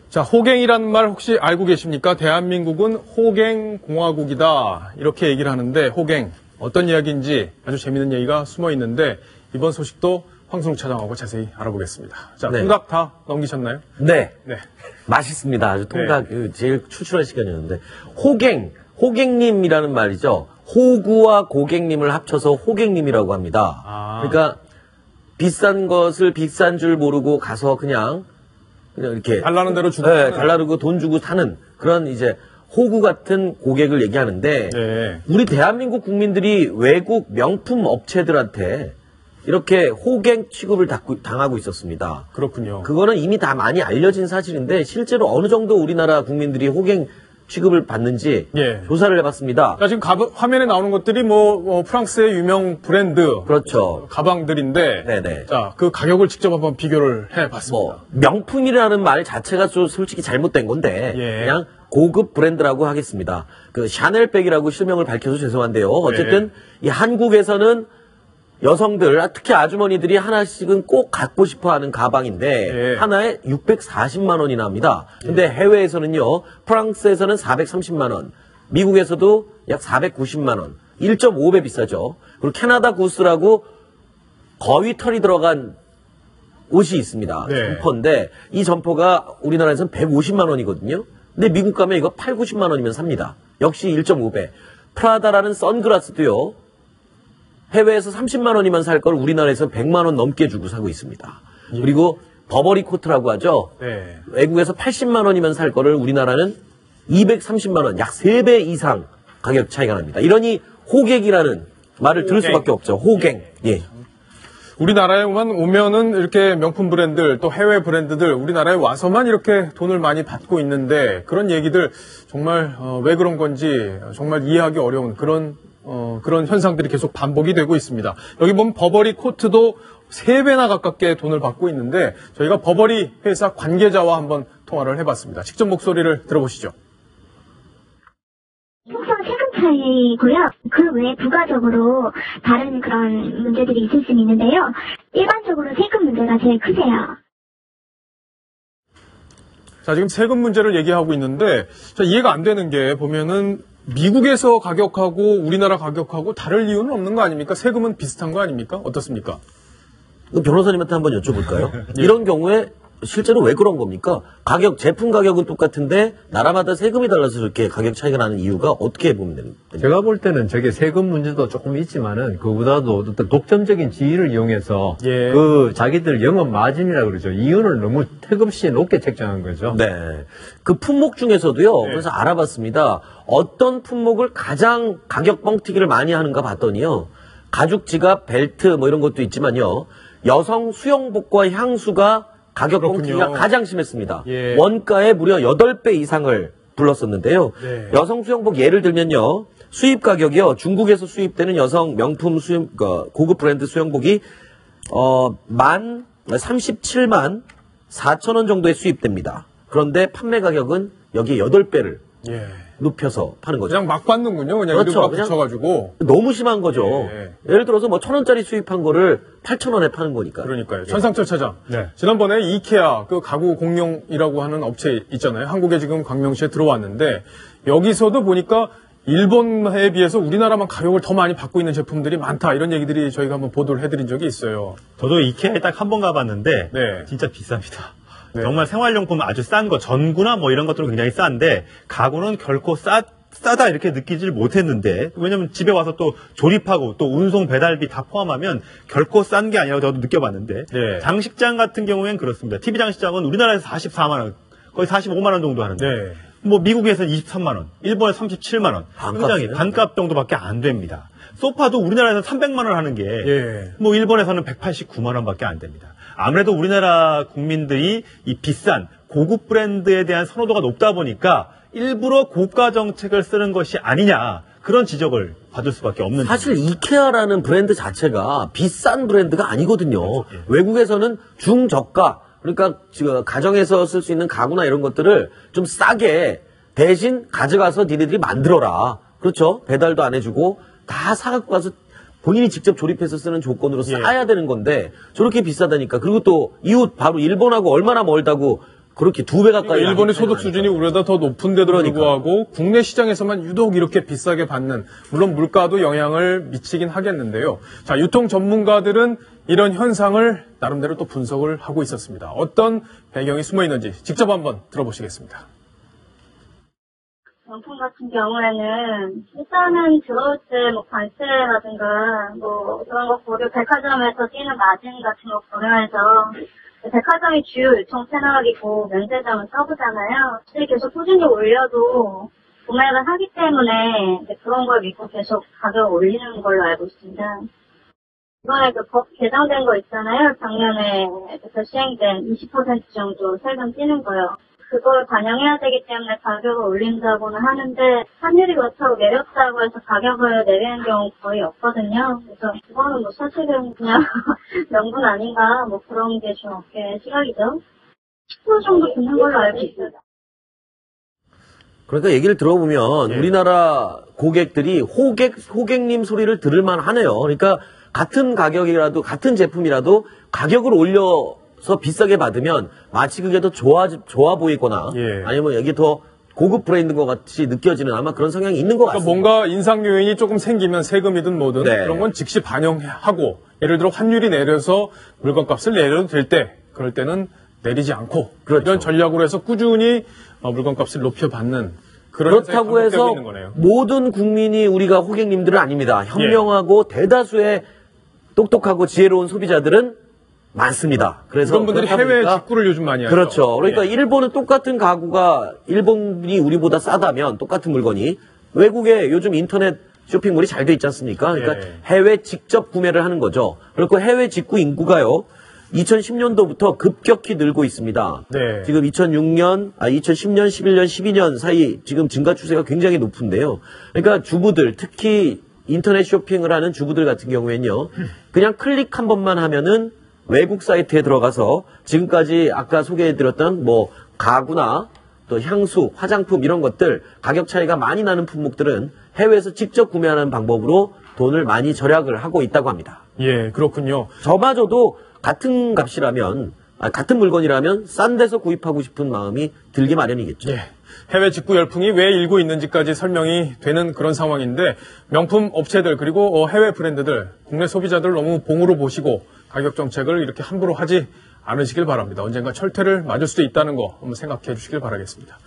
자, 호갱이라는 말 혹시 알고 계십니까? 대한민국은 호갱공화국이다. 이렇게 얘기를 하는데 호갱 어떤 이야기인지 아주 재미있는 얘기가 숨어 있는데 이번 소식도 황순욱 차장하고 자세히 알아보겠습니다. 자, 네. 통닭 다 넘기셨나요? 네. 네. 맛있습니다. 아주 통닭 제일 추출할 시간이었는데 호갱님이라는 말이죠. 호구와 고갱님을 합쳐서 호갱님이라고 합니다. 그러니까 비싼 것을 비싼 줄 모르고 가서 그냥 이렇게 달라는 대로 주고 네, 달라르고 돈 주고 사는 그런 이제 호구 같은 고객을 얘기하는데 네. 우리 대한민국 국민들이 외국 명품 업체들한테 이렇게 호갱 취급을 당하고 있었습니다. 그렇군요. 그거는 이미 다 많이 알려진 사실인데 실제로 어느 정도 우리나라 국민들이 호갱 취급을 받는지 예. 조사를 해봤습니다. 자, 지금 화면에 나오는 것들이 프랑스의 유명 브랜드 그렇죠. 가방들인데 네네. 자, 그 가격을 직접 한번 비교를 해봤습니다. 명품이라는 말 자체가 좀 솔직히 잘못된 건데 예. 그냥 고급 브랜드라고 하겠습니다. 그 샤넬백이라고 실명을 밝혀서 죄송한데요. 어쨌든 이 한국에서는 여성들, 특히 아주머니들이 하나씩은 꼭 갖고 싶어하는 가방인데 하나에 640만 원이나 합니다. 근데 해외에서는요. 프랑스에서는 430만 원, 미국에서도 약 490만 원, 1.5배 비싸죠. 그리고 캐나다 구스라고 거위 털이 들어간 옷이 있습니다. 점퍼인데 이 점퍼가 우리나라에서는 150만 원이거든요. 근데 미국 가면 이거 8, 90만 원이면 삽니다. 역시 1.5배. 프라다라는 선글라스도요. 해외에서 30만 원이면 살 걸 우리나라에서 100만 원 넘게 주고 사고 있습니다. 그리고 버버리 코트라고 하죠. 외국에서 80만 원이면 살 거를 우리나라는 230만 원, 약 3배 이상 가격 차이가 납니다. 이러니 호객이라는 말을 들을 수밖에 없죠. 호갱. 예. 우리나라에만 오면은 이렇게 명품 브랜드들 또 해외 브랜드들 우리나라에 와서만 이렇게 돈을 많이 받고 있는데 그런 얘기들 정말 왜 그런 건지 정말 이해하기 어려운 그런 현상들이 계속 반복이 되고 있습니다. 여기 보면 버버리 코트도 3배나 가깝게 돈을 받고 있는데 저희가 버버리 회사 관계자와 한번 통화를 해봤습니다. 직접 목소리를 들어보시죠. 속성 세금 차이고요. 그 외에 부가적으로 다른 그런 문제들이 있을 수는 있는데요. 일반적으로 세금 문제가 제일 크세요. 자, 지금 세금 문제를 얘기하고 있는데 자, 이해가 안 되는 게 보면은 미국에서 가격하고 우리나라 가격하고 다를 이유는 없는 거 아닙니까? 세금은 비슷한 거 아닙니까? 어떻습니까? 변호사님한테 한번 여쭤볼까요? 이런 경우에 실제로 왜 그런 겁니까? 제품 가격은 똑같은데 나라마다 세금이 달라서 이렇게 가격 차이가 나는 이유가 어떻게 보면 됩니까? 제가 볼 때는 저게 세금 문제도 조금 있지만은 그보다도 어떤 독점적인 지위를 이용해서 그 자기들 영업 마진이라고 그러죠. 이윤을 너무 턱없이 높게 책정한 거죠. 네. 그 품목 중에서도요. 그래서 알아봤습니다. 어떤 품목을 가장 가격 뻥튀기를 많이 하는가 봤더니요. 가죽 지갑, 벨트 이런 것도 있지만요. 여성 수영복과 향수가 가격 뻥튀기가 가장 심했습니다. 원가의 무려 8배 이상을 불렀었는데요. 여성 수영복 예를 들면요. 수입 가격이요. 중국에서 수입되는 여성 명품 고급 브랜드 수영복이 37만 4천 원 정도에 수입됩니다. 그런데 판매 가격은 여기에 8배를 눕혀서 파는 거죠. 그냥 막 받는군요. 그냥 그렇죠. 이름 막 붙여가지고. 너무 심한 거죠. 예를 들어서 1,000원짜리 수입한 거를 8,000원에 파는 거니까. 그러니까요. 전상철 차장. 지난번에 이케아 그 가구 공룡이라고 하는 업체 있잖아요. 한국에 지금 광명시에 들어왔는데 여기서도 보니까 일본에 비해서 우리나라만 가격을 더 많이 받고 있는 제품들이 많다. 이런 얘기들이 저희가 한번 보도를 해드린 적이 있어요. 저도 이케아에 딱 한 번 가봤는데 진짜 비쌉니다. 정말 생활용품 아주 싼 거, 전구나 이런 것들은 굉장히 싼데 가구는 결코 싸다 이렇게 느끼질 못했는데 왜냐면 집에 와서 또 조립하고 또 운송 배달비 다 포함하면 결코 싼 게 아니라고 저도 느껴봤는데 장식장 같은 경우에는 그렇습니다. TV 장식장은 우리나라에서 44만 원, 거의 45만 원 정도 하는데 미국에서는 23만 원, 일본에 37만 원, 굉장히 반값 정도밖에 안 됩니다. 소파도 우리나라에서 300만 원 하는 게 일본에서는 189만 원밖에 안 됩니다. 아무래도 우리나라 국민들이 이 비싼 고급 브랜드에 대한 선호도가 높다 보니까 일부러 고가 정책을 쓰는 것이 아니냐 그런 지적을 받을 수밖에 없는 사실 이케아라는 브랜드 자체가 비싼 브랜드가 아니거든요. 외국에서는 중저가 그러니까 지금 가정에서 쓸 수 있는 가구나 이런 것들을 좀 싸게 대신 가져가서 니네들이 만들어라. 그렇죠. 배달도 안 해주고 다 사갖고 가서 본인이 직접 조립해서 쓰는 조건으로 싸야 되는 건데 저렇게 비싸다니까. 그리고 또 이웃 바로 일본하고 얼마나 멀다고 그렇게 2배 가까이. 일본의 소득 수준이 우리보다 더 높은데도 불구하고 국내 시장에서만 유독 이렇게 비싸게 받는, 물론 물가도 영향을 미치긴 하겠는데요. 자, 유통 전문가들은 이런 현상을 나름대로 또 분석을 하고 있었습니다. 어떤 배경이 숨어 있는지 직접 한번 들어보시겠습니다. 명품 같은 경우에는 일단은 들어올 때 뭐 관세라든가 뭐 그런 거 고려, 백화점에서 뛰는 마진 같은 거 고려해서 백화점이 주요 유통 채널이고 면세점은 서브잖아요. 사실 계속 꾸준히 올려도 구매를 하기 때문에 그런 걸 믿고 계속 가격을 올리는 걸로 알고 있습니다. 이번에 그 법 개정된 거 있잖아요. 작년에 시행된 20% 정도 세금 떼는 거요. 그걸 반영해야 되기 때문에 가격을 올린다고는 하는데 환율이 그렇다고 내렸다고 해서 가격을 내리는 경우 거의 없거든요. 그래서 그거는 뭐 사실은 그냥 명분 아닌가 뭐 그런 게 좀 업계 시각이죠. 10% 정도 듣는 걸로 알고 있습니다. 그러니까 얘기를 들어보면 우리나라 고객들이 호객님 소리를 들을만 하네요. 그러니까 같은 가격이라도 같은 제품이라도 가격을 올려서 비싸게 받으면 마치 그게 더 좋아 보이거나 아니면 여기 더 고급 브랜드인 것 같이 느껴지는 아마 그런 성향이 있는 것 같습니다. 뭔가 인상 요인이 조금 생기면 세금이든 뭐든 그런 건 즉시 반영하고, 예를 들어 환율이 내려서 물건값을 내려도 될 때, 그럴 때는 내리지 않고 이런 전략으로 해서 꾸준히 물건값을 높여받는 그런. 그렇다고 해서 모든 국민이 우리가 호객님들은 아닙니다. 현명하고 대다수의 똑똑하고 지혜로운 소비자들은 많습니다. 그래서 그런 분들이 해외 직구를 요즘 많이 하죠. 그렇죠. 그러니까 일본은 똑같은 가구가 일본이 우리보다 싸다면 똑같은 물건이 외국에 요즘 인터넷 쇼핑몰이 잘 돼 있지 않습니까? 그러니까 해외 직접 구매를 하는 거죠. 그리고 해외 직구 인구가요. 2010년도부터 급격히 늘고 있습니다. 지금 2010년, 11년, 12년 사이 지금 증가 추세가 굉장히 높은데요. 그러니까 주부들, 특히 인터넷 쇼핑을 하는 주부들 같은 경우에는요. 그냥 클릭 한 번만 하면은 외국 사이트에 들어가서 지금까지 아까 소개해드렸던 뭐 가구나 또 향수, 화장품 이런 것들 가격 차이가 많이 나는 품목들은 해외에서 직접 구매하는 방법으로 돈을 많이 절약을 하고 있다고 합니다. 예, 그렇군요. 저마저도 같은 값이라면, 같은 물건이라면 싼 데서 구입하고 싶은 마음이 들기 마련이겠죠. 해외 직구 열풍이 왜 일고 있는지까지 설명이 되는 그런 상황인데, 명품 업체들 그리고 해외 브랜드들, 국내 소비자들 너무 봉으로 보시고 가격 정책을 이렇게 함부로 하지 않으시길 바랍니다. 언젠가 철퇴를 맞을 수도 있다는 거 한번 생각해 주시길 바라겠습니다.